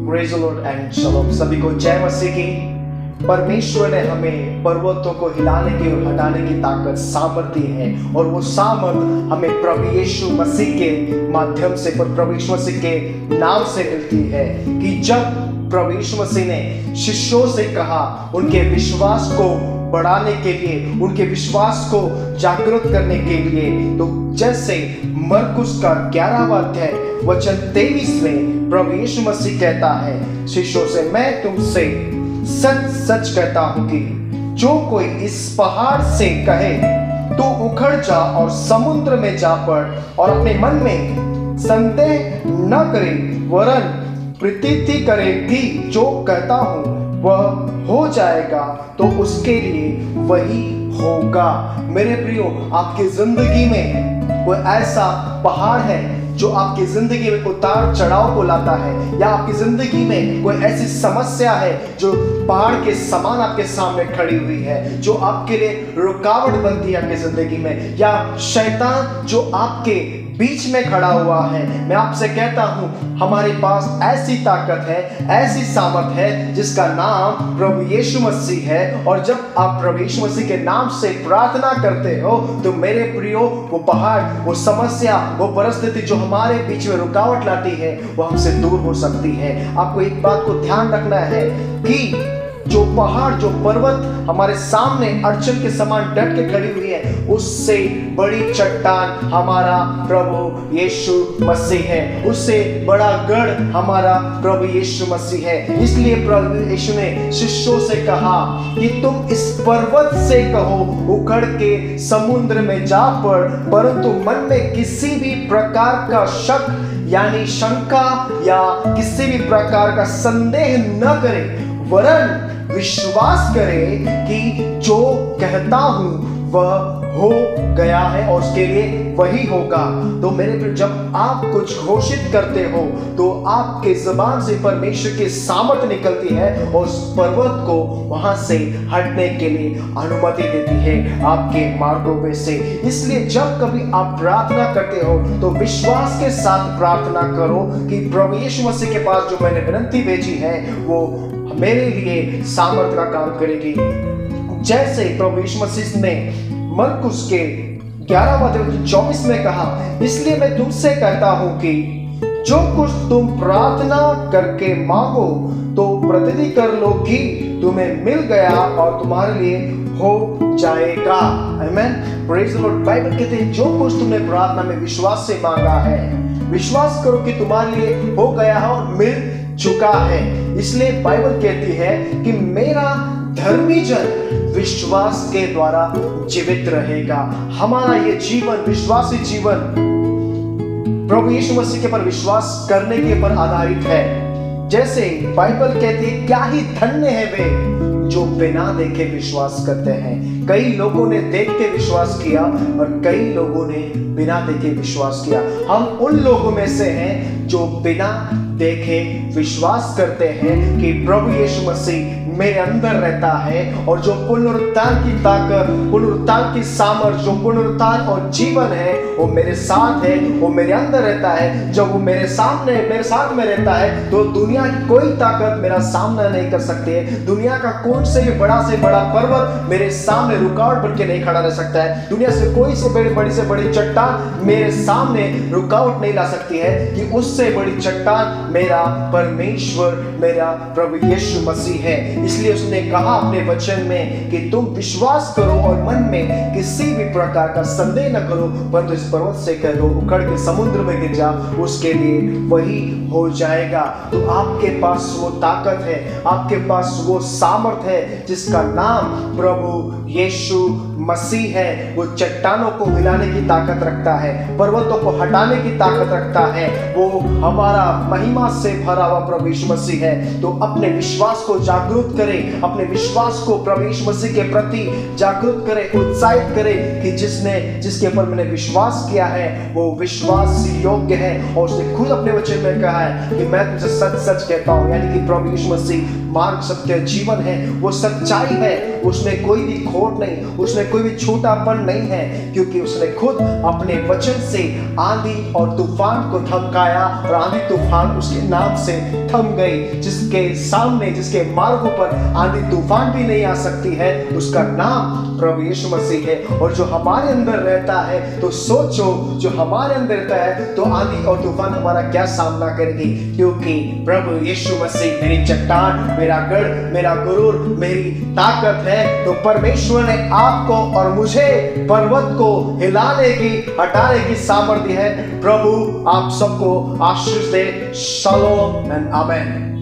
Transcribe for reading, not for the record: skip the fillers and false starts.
Praise the lord and शलोम। सभी को जय मसीह की। परमेश्वर ने हमें पर्वतों को हिलाने की और हटाने की ताकत सामर्थ्य है, और वो सामर्थ हमें प्रभु यीशु मसीह के माध्यम से, प्रभु यीशु मसीह के नाम से मिलती है। कि जब प्रभु यीशु मसीह ने शिष्यों से कहा उनके विश्वास को बढ़ाने के लिए, उनके विश्वास को जागृत करने के लिए, तो जैसे मरकुस का 11वां अध्याय वचन 23 में प्रभु यीशु मसीह कहता है शिष्यों से, मैं तुमसे सच सच कहता हूं कि जो कोई इस पहाड़ से कहे तो उखड़ जा और समुद्र में जा पड़, और अपने मन में संदेह न करे वरन प्रतीति करे कि जो कहता हूं वह हो जाएगा, तो उसके लिए वही होगा। मेरे प्रियो, आपकी जिंदगी में कोई ऐसा पहाड़ है जो आपकी जिंदगी में उतार चढ़ाव को लाता है, या आपकी जिंदगी में कोई ऐसी समस्या है जो पहाड़ के समान आपके सामने खड़ी हुई है, जो आपके लिए रुकावट बनती है आपकी जिंदगी में, या शैतान जो आपके बीच में खड़ा हुआ है, मैं आपसे कहता हूं हमारे पास ऐसी ताकत है, ऐसी सामर्थ है जिसका नाम प्रभु यीशु मसीह है। और जब आप प्रभु यीशु मसीह के नाम से प्रार्थना करते हो तो मेरे प्रियो, वो पहाड़, वो समस्या, वो परिस्थिति जो हमारे बीच में रुकावट लाती है वो हमसे दूर हो सकती है। आपको एक बात को ध्यान रखना है कि जो पहाड़, जो पर्वत हमारे सामने अड़चन के समान डट के खड़ी हुई है, उससे बड़ी चट्टान हमारा प्रभु यीशु मसीह है, उससे बड़ा गढ़ हमारा प्रभु यीशु मसीह है। इसलिए प्रभु यीशु ने शिष्यों से कहा कि तुम इस पर्वत से कहो उखड़ के समुद्र में जा पड़, परंतु मन में किसी भी प्रकार का शक यानी शंका या किसी भी प्रकार का संदेह न करे, वरन विश्वास करे कि जो कहता हूं वह हो गया है और उसके लिए वही होगा। तो मेरे प्रिय, जब आप कुछ घोषित करते हो तो आपके जुबान से परमेश्वर की सामर्थ निकलती है और उस पर्वत को वहां से हटने के लिए अनुमति देती है आपके मार्गों में से। इसलिए जब कभी आप प्रार्थना करते हो तो विश्वास के साथ प्रार्थना करो कि प्रभु यीशु मसीह के पास जो मैंने विनती भेजी है वो मेरे लिए सामर्थ का काम करेगी। जैसे प्रभु यीशु मसीह ने मरकुस के 11वां अध्याय 24 में कहा, इसलिए मैं तुमसे कहता हूं कि जो कुछ तुम प्रार्थना करके मांगो तो प्रतिदिन कर लो कि तुम्हें मिल गया और तुम्हारे लिए हो जाएगा। आमीन, प्रेज द लॉर्ड। बाइबल कहते हैं जो कुछ तुमने प्रार्थना में विश्वास से मांगा है, विश्वास करो कि तुम्हारे लिए हो गया है और मिल चुका है। इसलिए बाइबल कहती है कि मेरा धर्मी जन विश्वास के द्वारा जीवित रहेगा। हमारा ये जीवन, विश्वासी जीवन, प्रभु यीशु मसीह के पर विश्वास करने के पर आधारित है। जैसे बाइबल कहती है, क्या ही धन्य है वे जो बिना देखे विश्वास करते हैं। कई लोगों ने देख के विश्वास किया और कई लोगों ने बिना देखे विश्वास किया। हम उन लोगों में से हैं जो बिना देखे विश्वास करते हैं कि प्रभु यीशु मसीह मेरे अंदर रहता है, और जो पुनरुत्थान की ताकत, पुनरुत्थान की सामर्थ, जो पुनरुत्थान और जीवन है वो मेरे साथ है, वो मेरे अंदर रहता है। जब वो मेरे साथ में रहता है तो दुनिया की कोई ताकत मेरा सामना नहीं कर सकती है। दुनिया का कौन से बड़ा पर्वत मेरे सामने रुकावट बन के नहीं खड़ा रह सकता है। दुनिया से कोई से बड़ी चट्टान मेरे सामने रुकावट नहीं ला सकती है कि उससे बड़ी चट्टान मेरा परमेश्वर, मेरा प्रभु यीशु मसीह है। इसलिए उसने कहा अपने वचन में कि तुम विश्वास करो और मन में किसी भी प्रकार का संदेह न करो, परंतु इस पर्वत से कह दो उखड़ के समुद्र में गिर जा, उसके लिए वही हो जाएगा। तो आपके पास वो ताकत है, आपके पास वो सामर्थ है जिसका नाम प्रभु यीशु मसीह है। वो चट्टानों को हिलाने की ताकत रखता है, पर्वतों को हटाने की ताकत रखता है। वो हमारा महिमा से भरा हुआ प्रभु यीशु मसीह है। तो अपने विश्वास को जागरूक करें, अपने विश्वास को प्रभु यीशु मसीह के प्रति जागरूक करें, उत्साहित करें कि जिसके ऊपर मैंने विश्वास किया है वो विश्वास योग्य है। और उसने खुद अपने वचन में कहा है कि मैं तुझे सच सच कहता हूं, यानी कि प्रभु यीशु मसीह मार्ग, सत्य, जीवन है, वो सच्चाई है, उसमें कोई भी खोट नहीं, उसमें कोई भी छोटापन नहीं है, क्योंकि उसने खुद अपने वचन से आंधी और तूफान को थमकाया और आंधी तूफान उसके नाम से थम गई। जिसके सामने, जिसके मार्गों पर आंधी तूफान भी नहीं आ सकती है, उसका नाम प्रभु यीशु मसीह है। और जो हमारे अंदर रहता है, तो सोचो, जो हमारे अंदर रहता है तो आंधी और तूफान हमारा क्या सामना करेगी, क्योंकि प्रभु यीशु मसीह मेरी चट्टान, मेरा गढ़, मेरा गुरूर, मेरी ताकत है। तो परमेश्वर ने आपको और मुझे पर्वत को हिलाने की, हटाने की सामर्थ्य है। प्रभु आप सबको आशीष दे। Shalom and amen.